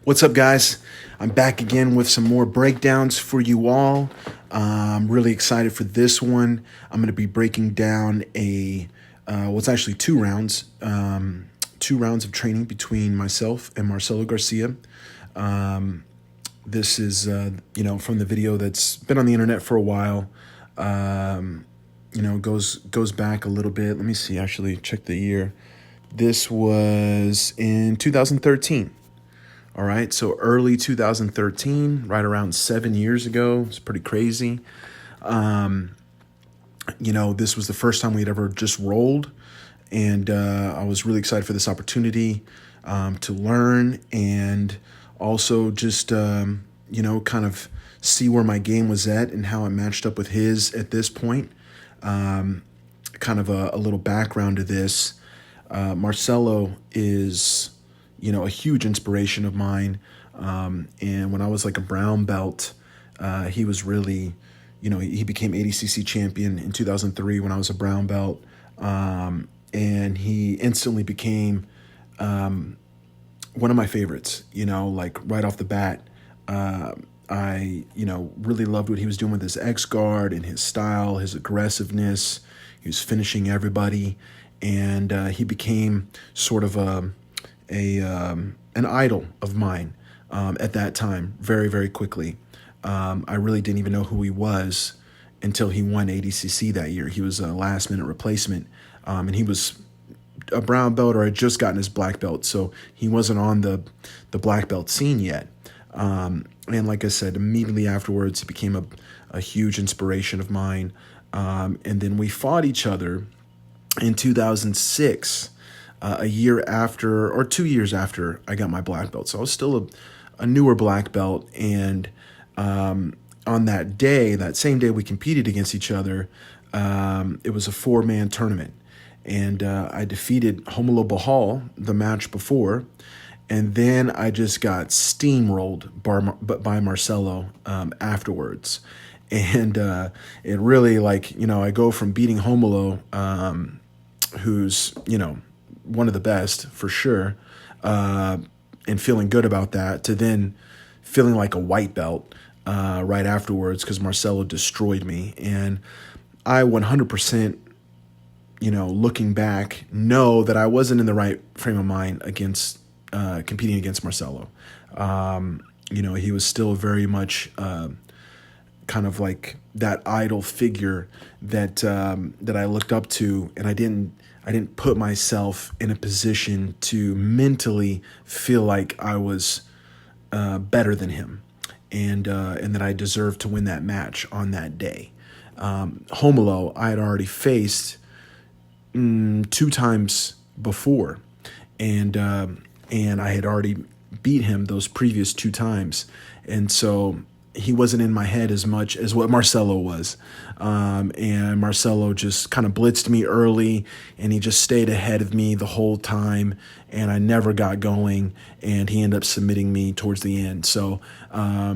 What's up, guys? I'm back again with some more breakdowns for you all. I'm really excited for this one. I'm going to be breaking down it's actually 2 rounds, 2 rounds of training between myself and Marcelo Garcia. This is, from the video that's been on the internet for a while. Goes back a little bit. Let me see. Actually, check the year. This was in 2013. All right, so early 2013, right around 7 years ago. It's pretty crazy. This was the first time we'd ever just rolled, and I was really excited for this opportunity to learn and also just, kind of see where my game was at and how it matched up with his at this point. Kind of a little background to this. Marcelo is a huge inspiration of mine. And when I was like a brown belt, he was really, he became ADCC champion in 2003 when I was a brown belt. And he instantly became one of my favorites, like right off the bat. I really loved what he was doing with his X guard and his style, his aggressiveness. He was finishing everybody. And he became sort of an idol of mine at that time, very, very quickly. I really didn't even know who he was until he won ADCC that year. He was a last-minute replacement, and he was a brown belt or had just gotten his black belt, so he wasn't on the black belt scene yet. And like I said, immediately afterwards, he became a huge inspiration of mine. And then we fought each other in 2006. A year after, or 2 years after I got my black belt. So I was still a newer black belt. And on that day, that same day we competed against each other, it was a 4-man tournament. And I defeated Romulo Bahal the match before. And then I just got steamrolled by Marcelo afterwards. And it really, I go from beating Romulo, who's, one of the best for sure, and feeling good about that, to then feeling like a white belt right afterwards because Marcelo destroyed me. And I 100%, looking back, know that I wasn't in the right frame of mind against competing against Marcelo. He was still very much kind of like that idol figure that I looked up to, and I didn't put myself in a position to mentally feel like I was better than him, and that I deserved to win that match on that day. Romulo, I had already faced 2 times before, and I had already beat him those previous 2 times, and so he wasn't in my head as much as what Marcelo was. And Marcelo just kind of blitzed me early, and he just stayed ahead of me the whole time, and I never got going, and he ended up submitting me towards the end. So, a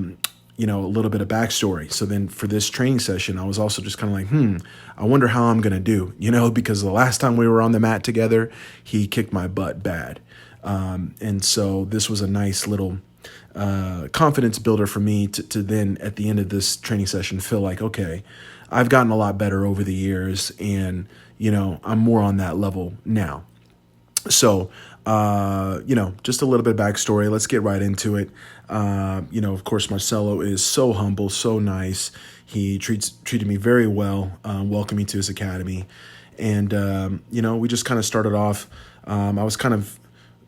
little bit of backstory. So then for this training session, I was also just kind of like, I wonder how I'm going to do, because the last time we were on the mat together, he kicked my butt bad. And so this was a nice little confidence builder for me to then at the end of this training session feel like, okay, I've gotten a lot better over the years, and I'm more on that level now. So just a little bit of backstory. Let's get right into it. Of course, Marcelo is so humble, so nice. He treated me very well, welcomed me to his academy, and we just kind of started off. I was kind of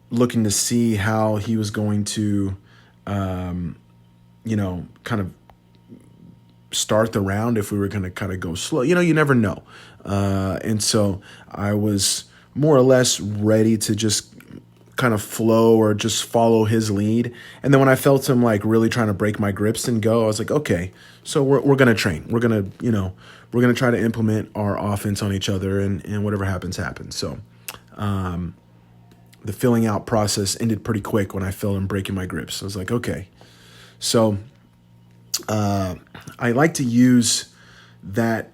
looking to see how he was going to kind of start the round, if we were going to kind of go slow. You never know. And so I was more or less ready to just kind of flow or just follow his lead. And then when I felt him like really trying to break my grips and go, I was like, okay, so we're going to train. We're going to, we're going to try to implement our offense on each other, and whatever happens, happens. So, the filling out process ended pretty quick when I felt him breaking my grips. I was like, okay. So I like to use that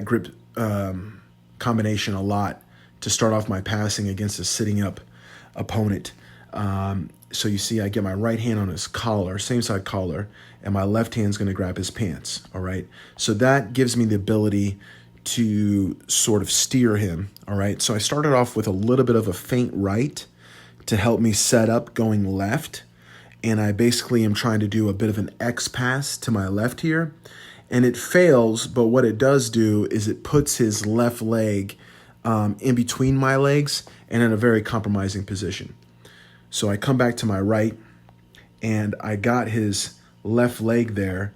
grip combination a lot to start off my passing against a sitting up opponent. So you see, I get my right hand on his collar, same side collar, and my left hand's going to grab his pants. All right. So that gives me the ability to sort of steer him. All right. So I started off with a little bit of a feint right to help me set up going left. And I basically am trying to do a bit of an X pass to my left here. And it fails, but what it does do is it puts his left leg in between my legs and in a very compromising position. So I come back to my right, and I got his left leg there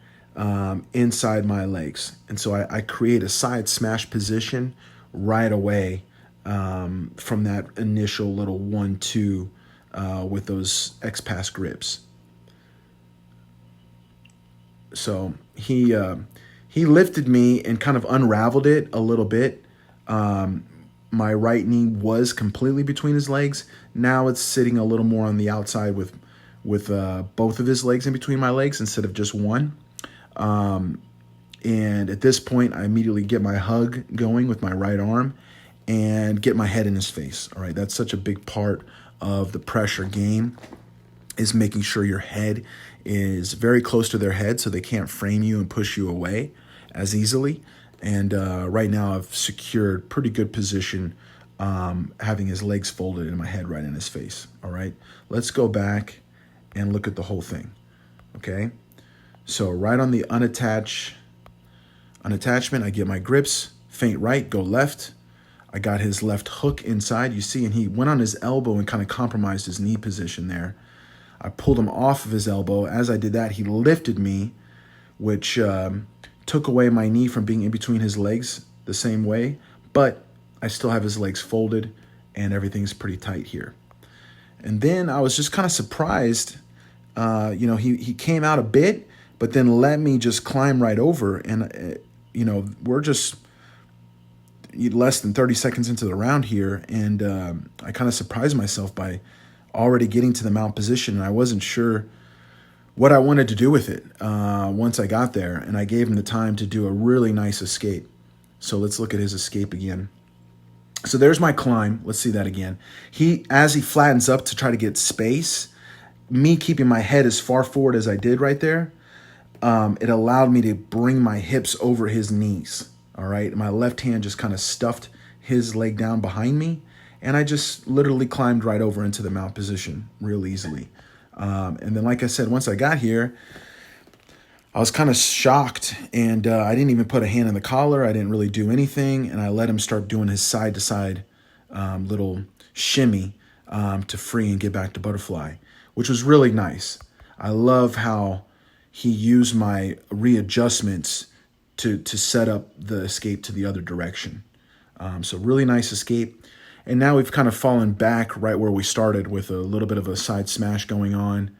inside my legs. And so I create a side smash position right away from that initial little 1-2 with those X-Pass grips. So he lifted me and kind of unraveled it a little bit. My right knee was completely between his legs. Now it's sitting a little more on the outside with both of his legs in between my legs instead of just one. And at this point, I immediately get my hug going with my right arm and get my head in his face. All right, that's such a big part of the pressure game, is making sure your head is very close to their head so they can't frame you and push you away as easily. And right now I've secured pretty good position, having his legs folded and my head right in his face. All right, let's go back and look at the whole thing. Okay, so right on the unattachment, I get my grips, feint right, go left. I got his left hook inside, you see, and he went on his elbow and kind of compromised his knee position there. I pulled him off of his elbow. As I did that, he lifted me, which took away my knee from being in between his legs the same way, but I still have his legs folded and everything's pretty tight here. And then I was just kind of surprised. He came out a bit, but then let me just climb right over. And, we're just less than 30 seconds into the round here. And I kind of surprised myself by already getting to the mount position. And I wasn't sure what I wanted to do with it once I got there. And I gave him the time to do a really nice escape. So let's look at his escape again. So there's my climb. Let's see that again. As he flattens up to try to get space, me keeping my head as far forward as I did right there, it allowed me to bring my hips over his knees. All right. My left hand just kind of stuffed his leg down behind me. And I just literally climbed right over into the mount position real easily. And then, like I said, once I got here, I was kind of shocked, and I didn't even put a hand in the collar. I didn't really do anything, and I let him start doing his side-to-side little shimmy to free and get back to butterfly, which was really nice. I love how he used my readjustments to set up the escape to the other direction. So really nice escape. And now we've kind of fallen back right where we started with a little bit of a side smash going on,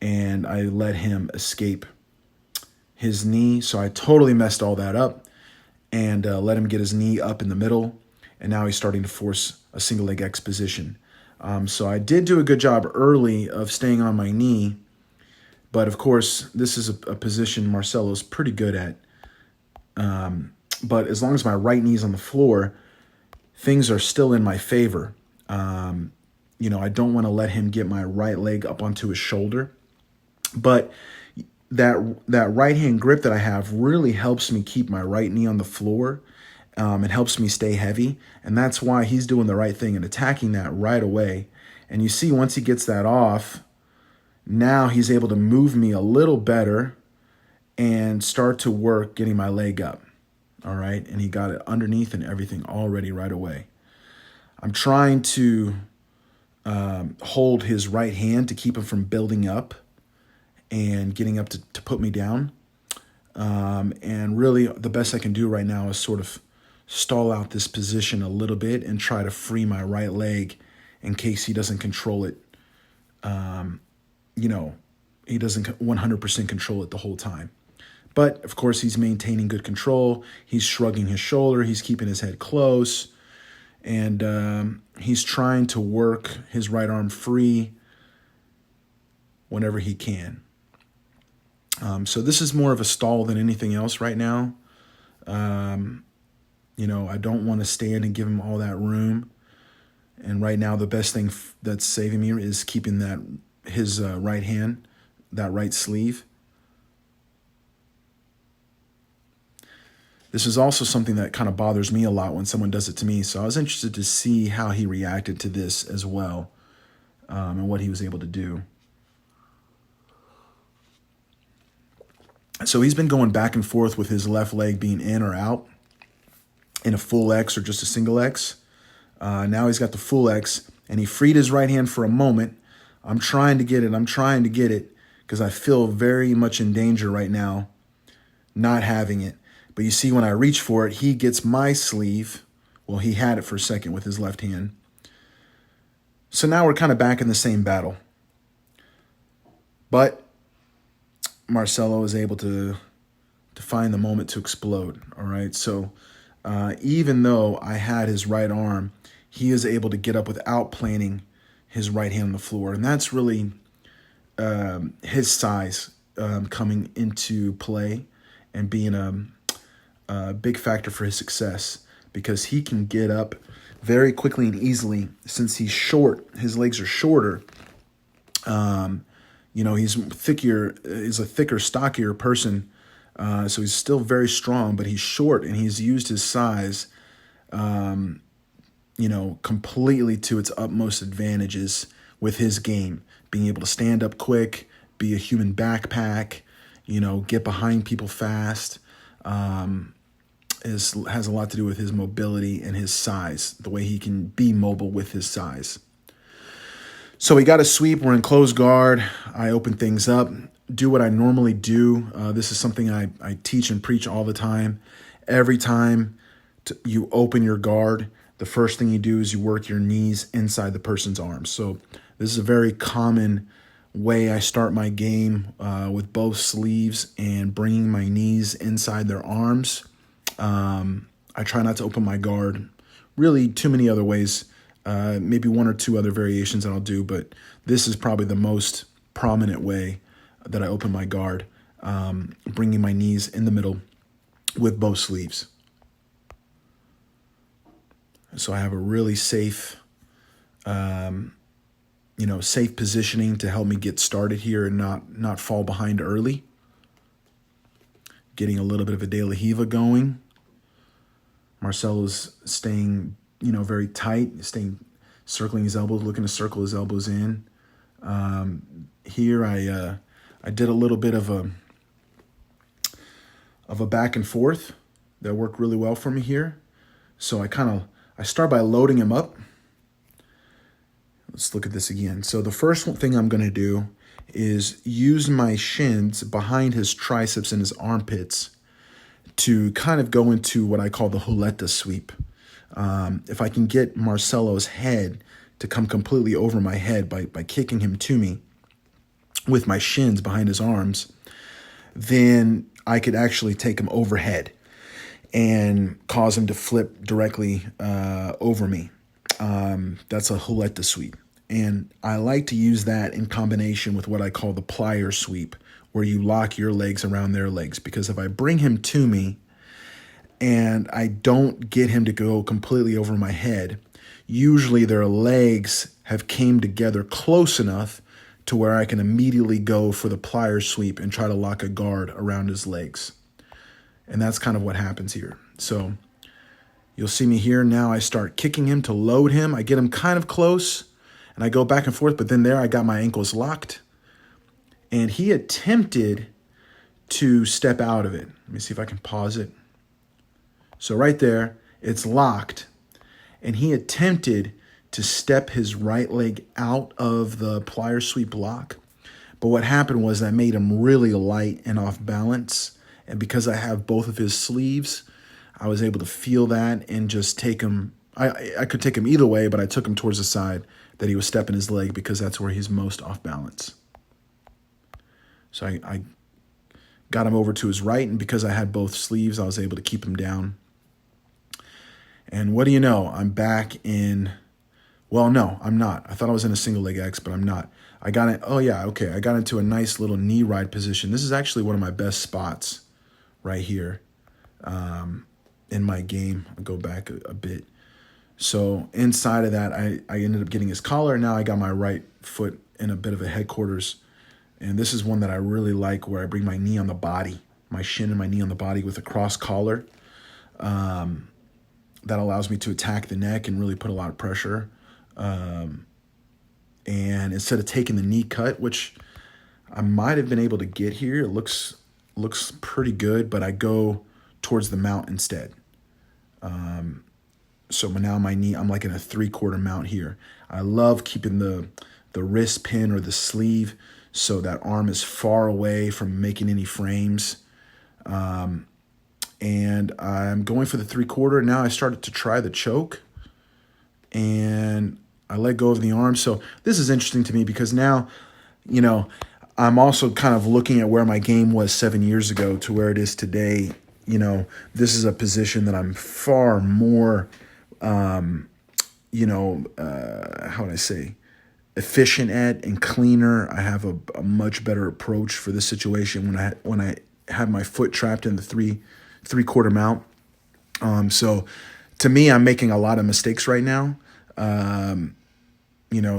and I let him escape his knee. So I totally messed all that up and let him get his knee up in the middle. And now he's starting to force a single leg X position. So I did do a good job early of staying on my knee. But of course, this is a position Marcelo's pretty good at. But as long as my right knee's on the floor, things are still in my favor. I don't want to let him get my right leg up onto his shoulder. But that right hand grip that I have really helps me keep my right knee on the floor. It helps me stay heavy. And that's why he's doing the right thing and attacking that right away. And you see, once he gets that off, now he's able to move me a little better and start to work getting my leg up. All right. And he got it underneath and everything already right away. I'm trying to hold his right hand to keep him from building up and getting up to put me down. And really the best I can do right now is sort of stall out this position a little bit and try to free my right leg in case he doesn't control it. He doesn't 100% control it the whole time. But of course he's maintaining good control. He's shrugging his shoulder. He's keeping his head close. And he's trying to work his right arm free whenever he can. So this is more of a stall than anything else right now. I don't want to stand and give him all that room. And right now, the best thing that's saving me is keeping that his right hand, that right sleeve. This is also something that kind of bothers me a lot when someone does it to me. So I was interested to see how he reacted to this as well, and what he was able to do. So he's been going back and forth with his left leg being in or out in a full X or just a single X. Now he's got the full X, and he freed his right hand for a moment. I'm trying to get it because I feel very much in danger right now not having it. But you see, when I reach for it, he gets my sleeve. Well, he had it for a second with his left hand. So now we're kind of back in the same battle. But Marcelo is able to find the moment to explode, all right? So even though I had his right arm, he is able to get up without planting his right hand on the floor. And that's really his size coming into play and being a big factor for his success, because he can get up very quickly and easily. Since he's short, his legs are shorter. He's he's a thicker, stockier person. So he's still very strong, but he's short, and he's used his size, completely to its utmost advantages with his game. Being able to stand up quick, be a human backpack, get behind people fast, has a lot to do with his mobility and his size, the way he can be mobile with his size. So we got a sweep. We're in closed guard. I open things up, do what I normally do. This is something I teach and preach all the time. Every time you open your guard, the first thing you do is you work your knees inside the person's arms. So this is a very common way I start my game, with both sleeves and bringing my knees inside their arms. I try not to open my guard really too many other ways. Maybe one or two other variations that I'll do, but this is probably the most prominent way that I open my guard, bringing my knees in the middle with both sleeves. So I have a really safe, safe positioning to help me get started here and not fall behind early. Getting a little bit of a De La Riva going. Marcelo's staying, very tight, circling his elbows, looking to circle his elbows in. Here I did a little bit of a back and forth that worked really well for me here. So I start by loading him up. Let's look at this again. So the first thing I'm going to do is use my shins behind his triceps and his armpits to kind of go into what I call the Huleta sweep. If I can get Marcelo's head to come completely over my head by kicking him to me with my shins behind his arms, then I could actually take him overhead and cause him to flip directly over me. That's a Huleta sweep. And I like to use that in combination with what I call the plier sweep, where you lock your legs around their legs. Because if I bring him to me and I don't get him to go completely over my head, usually their legs have came together close enough to where I can immediately go for the plier sweep and try to lock a guard around his legs. And that's kind of what happens here. So you'll see me here. Now I start kicking him to load him. I get him kind of close and I go back and forth, but then there I got my ankles locked. And he attempted to step out of it. Let me see if I can pause it. So right there, it's locked. And he attempted to step his right leg out of the plier sweep lock. But what happened was that made him really light and off balance. And because I have both of his sleeves, I was able to feel that and just take him. I could take him either way, but I took him towards the side that he was stepping his leg because that's where he's most off balance. So I got him over to his right, and because I had both sleeves, I was able to keep him down. And what do you know? I'm back in, well, no, I'm not. I thought I was in a single leg X, but I'm not. I got it. Oh, yeah, okay. I got into a nice little knee ride position. This is actually one of my best spots right here in my game. I'll go back a bit. So inside of that, I ended up getting his collar. Now I got my right foot in a bit of a headquarters. And this is one that I really like, where I bring my knee on the body, my shin and my knee on the body with a cross collar. That allows me to attack the neck and really put a lot of pressure. And instead of taking the knee cut, which I might have been able to get here, it looks pretty good, but I go towards the mount instead. So now my knee, I'm like in a 3/4 mount here. I love keeping the wrist pin or the sleeve so that arm is far away from making any frames. And I'm going for the 3/4. Now I started to try the choke, and I let go of the arm. So this is interesting to me because now, I'm also kind of looking at where my game was 7 years ago to where it is today. This is a position that I'm far more, how would I say, efficient at and cleaner. I have a much better approach for this situation when I have my foot trapped in the 3/4 mount. So to me, I'm making a lot of mistakes right now.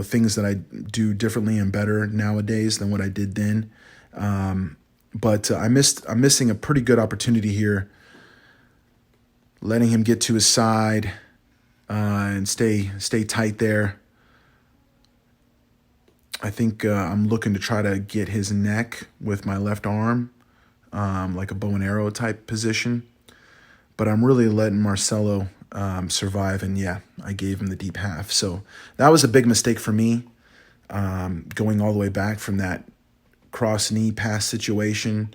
Things that I do differently and better nowadays than what I did then. But I'm missing a pretty good opportunity here, letting him get to his side and stay tight there. I think I'm looking to try to get his neck with my left arm, like a bow and arrow type position. But I'm really letting Marcelo survive, and yeah, I gave him the deep half. So that was a big mistake for me, going all the way back from that cross knee pass situation,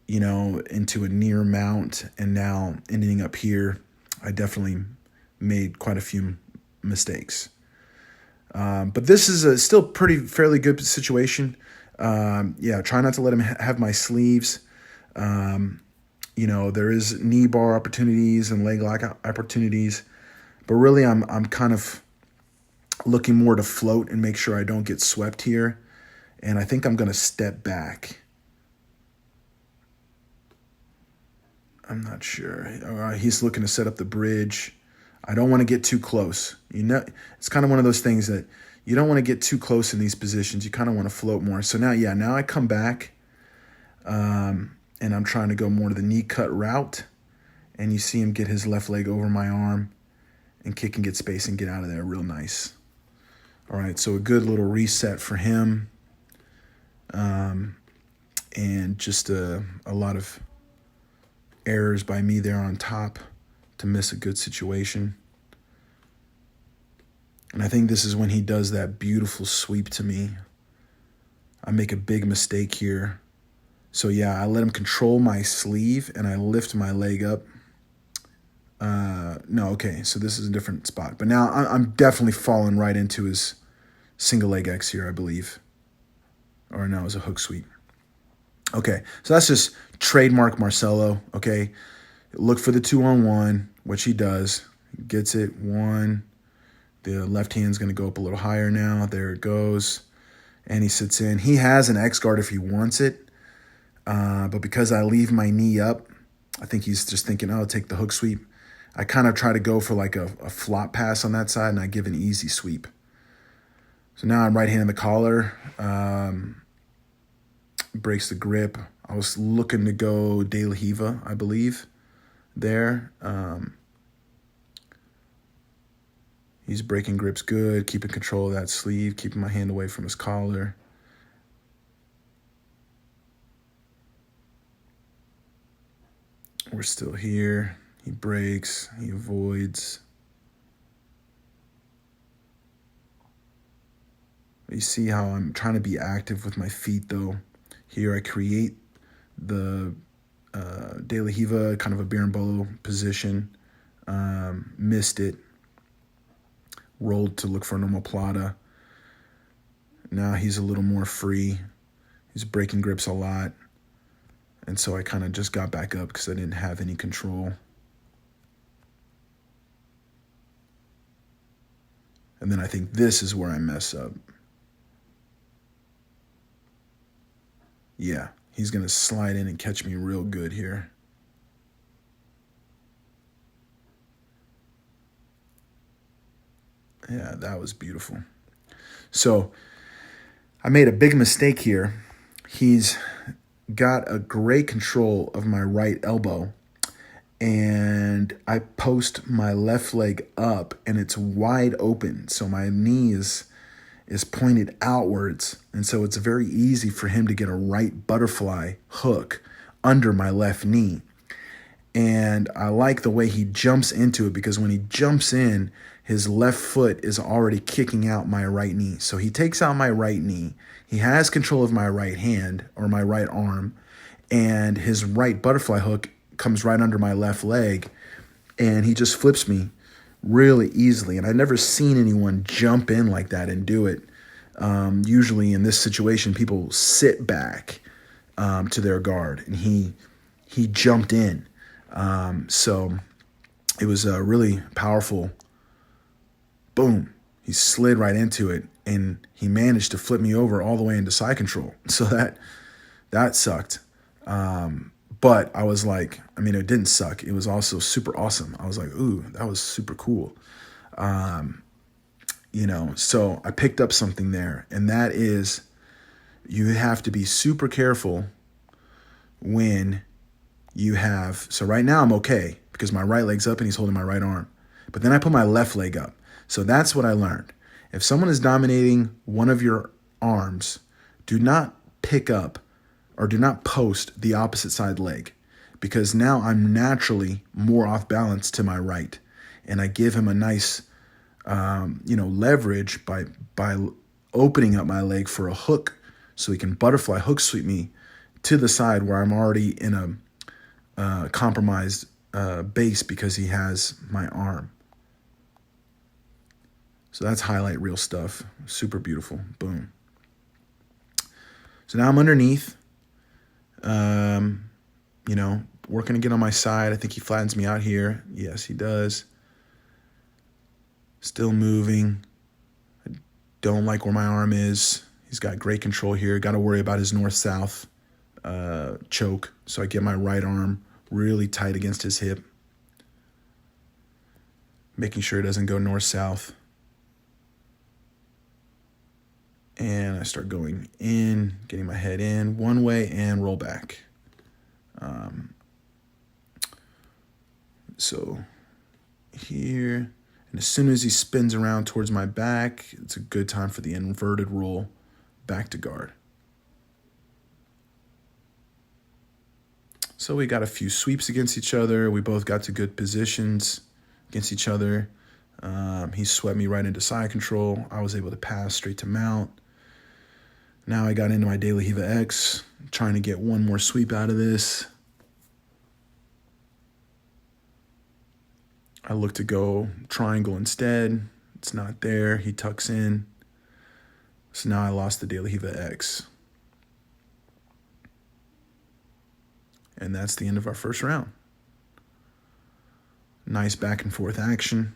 into a near mount, and now ending up here. I definitely made quite a few mistakes. But this is a still fairly good situation. Try not to let him have my sleeves. There is knee bar opportunities and leg lock opportunities, but really I'm kind of looking more to float and make sure I don't get swept here. And I think I'm going to step back. I'm not sure. He's looking to set up the bridge. I don't want to get too close. It's kind of one of those things that you don't want to get too close in these positions. You kind of want to float more. So now I come back, and I'm trying to go more to the knee cut route. And you see him get his left leg over my arm and kick and get space and get out of there real nice. All right, so a good little reset for him. And just a lot of errors by me there on top to miss a good situation. And I think this is when he does that beautiful sweep to me. I make a big mistake here. So I let him control my sleeve and I lift my leg up. So this is a different spot. But now I'm definitely falling right into his single leg X here, I believe. Or no, it was a hook sweep. Okay, so that's just trademark Marcelo, okay? Look for the 2-on-1, which he does. Gets it, 1. The left hand's going to go up a little higher now. There it goes. And he sits in. He has an X guard if he wants it. But because I leave my knee up, I think he's just thinking, take the hook sweep. I kind of try to go for like a flop pass on that side, and I give an easy sweep. So now I'm right hand in the collar. Breaks the grip. I was looking to go De La Hiva, I believe, there. He's breaking grips good, keeping control of that sleeve, keeping my hand away from his collar. We're still here. He breaks. He avoids. You see how I'm trying to be active with my feet, though. Here I create the De La Hiva, kind of a berimbolo position. Missed it. Rolled to look for a normal plata. Now he's a little more free. He's breaking grips a lot. And so I kind of just got back up because I didn't have any control. And then I think this is where I mess up. Yeah, he's going to slide in and catch me real good here. Yeah, that was beautiful. So I made a big mistake here. He's got a great control of my right elbow, and I post my left leg up and it's wide open. So my knee is pointed outwards. And so it's very easy for him to get a right butterfly hook under my left knee. And I like the way he jumps into it, because when he jumps in, his left foot is already kicking out my right knee. So he takes out my right knee. He has control of my right hand or my right arm, and his right butterfly hook comes right under my left leg, and he just flips me really easily. And I've never seen anyone jump in like that and do it. Usually in this situation, people sit back to their guard, and he jumped in. So it was a really powerful. Boom. He slid right into it, and he managed to flip me over all the way into side control. So that sucked. But I was like, I mean, it didn't suck. It was also super awesome. I was like, ooh, that was super cool. So I picked up something there, and that is you have to be super careful when you have, so right now I'm okay because my right leg's up and he's holding my right arm. But then I put my left leg up. So that's what I learned. If someone is dominating one of your arms, do not pick up or do not post the opposite side leg, because now I'm naturally more off balance to my right. And I give him a nice, leverage by opening up my leg for a hook so he can butterfly hook sweep me to the side where I'm already in a compromised base because he has my arm. So that's highlight reel stuff. Super beautiful. Boom. So now I'm underneath, working to get on my side. I think he flattens me out here. Yes, he does. Still moving. I don't like where my arm is. He's got great control here. Got to worry about his north-south choke. So I get my right arm really tight against his hip, making sure it doesn't go north-south. And I start going in, getting my head in one way and roll back. So here, and as soon as he spins around towards my back, it's a good time for the inverted roll back to guard. So we got a few sweeps against each other. We both got to good positions against each other. He swept me right into side control. I was able to pass straight to mount. Now I got into my De La Riva X, trying to get one more sweep out of this. I look to go triangle instead. It's not there. He tucks in. So now I lost the De La Riva X. And that's the end of our first round. Nice back and forth action.